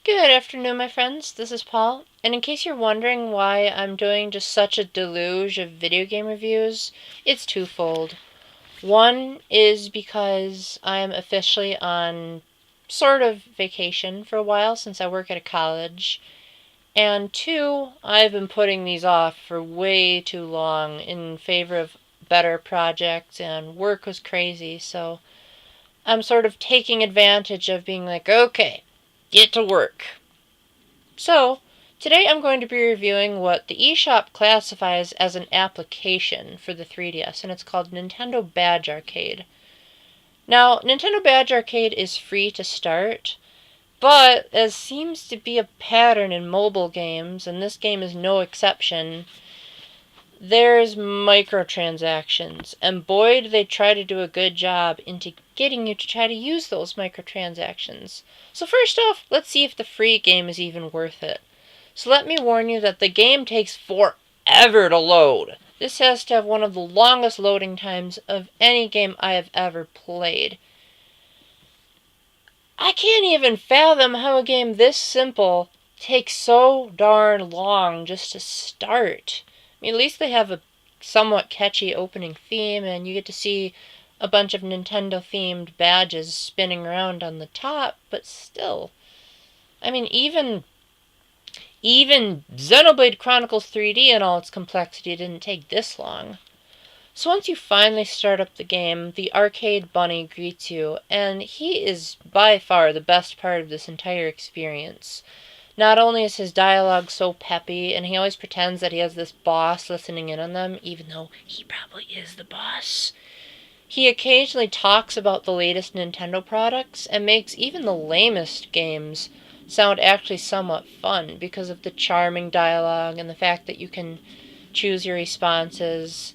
Good afternoon, my friends. This is Paul, and in case you're wondering why I'm doing just such a deluge of video game reviews, it's twofold. One is because I'm officially on sort of vacation for a while since I work at a college, and two, I've been putting these off for way too long in favor of better projects, and work was crazy, so I'm sort of taking advantage of being like, okay, get to work. So, today I'm going to be reviewing what the eShop classifies as an application for the 3DS, and it's called Nintendo Badge Arcade. Now, Nintendo Badge Arcade is free to start, but as seems to be a pattern in mobile games, and this game is no exception, there's microtransactions, and boy do they try to do a good job into getting you to try to use those microtransactions. So first off, let's see if the free game is even worth it. So let me warn you that the game takes forever to load. This has to have one of the longest loading times of any game I have ever played. I can't even fathom how a game this simple takes so darn long just to start. I mean, at least they have a somewhat catchy opening theme, and you get to see a bunch of Nintendo-themed badges spinning around on the top, but still. I mean, even Xenoblade Chronicles 3D in all its complexity didn't take this long. So once you finally start up the game, the arcade bunny greets you, and he is by far the best part of this entire experience. Not only is his dialogue so peppy, and he always pretends that he has this boss listening in on them, even though he probably is the boss. He occasionally talks about the latest Nintendo products, and makes even the lamest games sound actually somewhat fun because of the charming dialogue and the fact that you can choose your responses.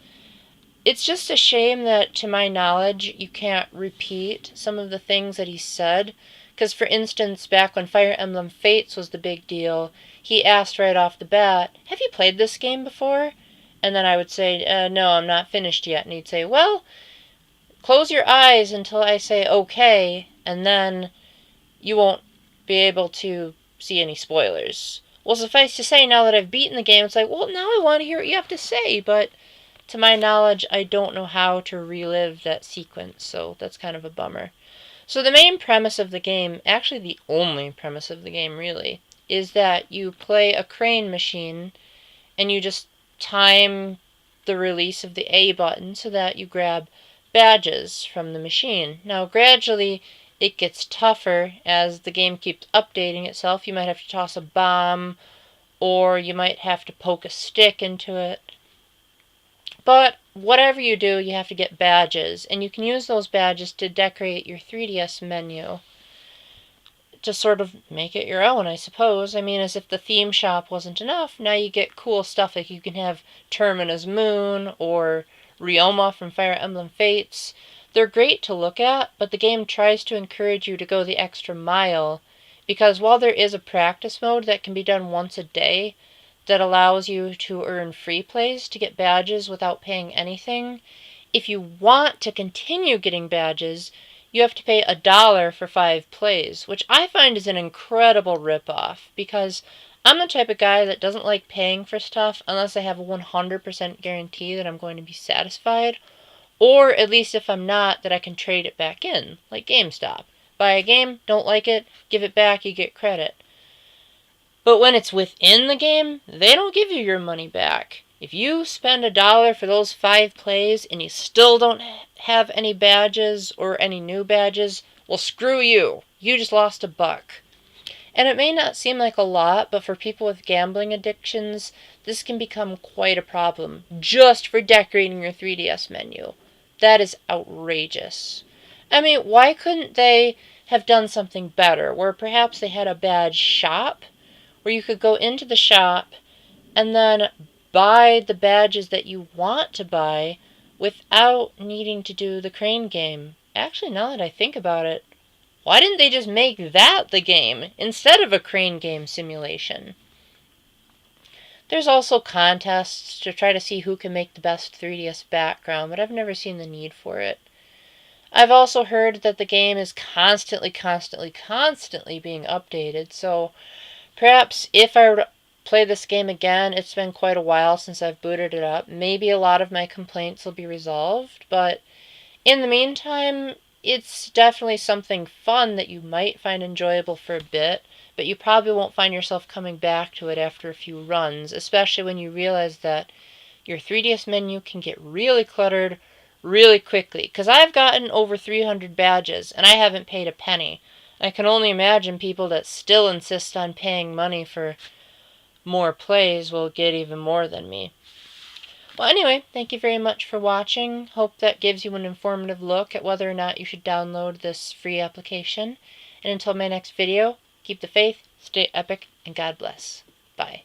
It's just a shame that, to my knowledge, you can't repeat some of the things that he said. Because, for instance, back when Fire Emblem Fates was the big deal, he asked right off the bat, "Have you played this game before?" And then I would say, "No, I'm not finished yet." And he'd say, "Well, close your eyes until I say okay, and then you won't be able to see any spoilers." Well, suffice to say, now that I've beaten the game, it's like, well, now I want to hear what you have to say, but to my knowledge, I don't know how to relive that sequence, so that's kind of a bummer. So the main premise of the game, actually the only premise of the game really, is that you play a crane machine and you just time the release of the A button so that you grab badges from the machine. Now gradually it gets tougher as the game keeps updating itself. You might have to toss a bomb, or you might have to poke a stick into it. But whatever you do, you have to get badges, and you can use those badges to decorate your 3DS menu to sort of make it your own, I suppose. I mean, as if the theme shop wasn't enough, now you get cool stuff like you can have Termina's Moon or Ryoma from Fire Emblem Fates. They're great to look at, but the game tries to encourage you to go the extra mile, because while there is a practice mode that can be done once a day, that allows you to earn free plays to get badges without paying anything. If you want to continue getting badges, you have to pay $1 for 5 plays, which I find is an incredible ripoff, because I'm the type of guy that doesn't like paying for stuff unless I have a 100% guarantee that I'm going to be satisfied, or at least if I'm not, that I can trade it back in, like GameStop. Buy a game, don't like it, give it back, you get credit. But when it's within the game, they don't give you your money back. If you spend $1 for those 5 plays and you still don't have any badges or any new badges, well, screw you. You just lost $1. And it may not seem like a lot, but for people with gambling addictions, this can become quite a problem just for decorating your 3DS menu. That is outrageous. I mean, why couldn't they have done something better, where perhaps they had a badge shop where you could go into the shop and then buy the badges that you want to buy without needing to do the crane game? Actually, now that I think about it, why didn't they just make that the game instead of a crane game simulation? There's also contests to try to see who can make the best 3DS background, but I've never seen the need for it. I've also heard that the game is constantly being updated, so perhaps if I were to play this game again, it's been quite a while since I've booted it up, maybe a lot of my complaints will be resolved, but in the meantime, it's definitely something fun that you might find enjoyable for a bit, but you probably won't find yourself coming back to it after a few runs, especially when you realize that your 3DS menu can get really cluttered really quickly. Because I've gotten over 300 badges, and I haven't paid a penny. I can only imagine people that still insist on paying money for more plays will get even more than me. Well, anyway, thank you very much for watching. Hope that gives you an informative look at whether or not you should download this free application. And until my next video, keep the faith, stay epic, and God bless. Bye.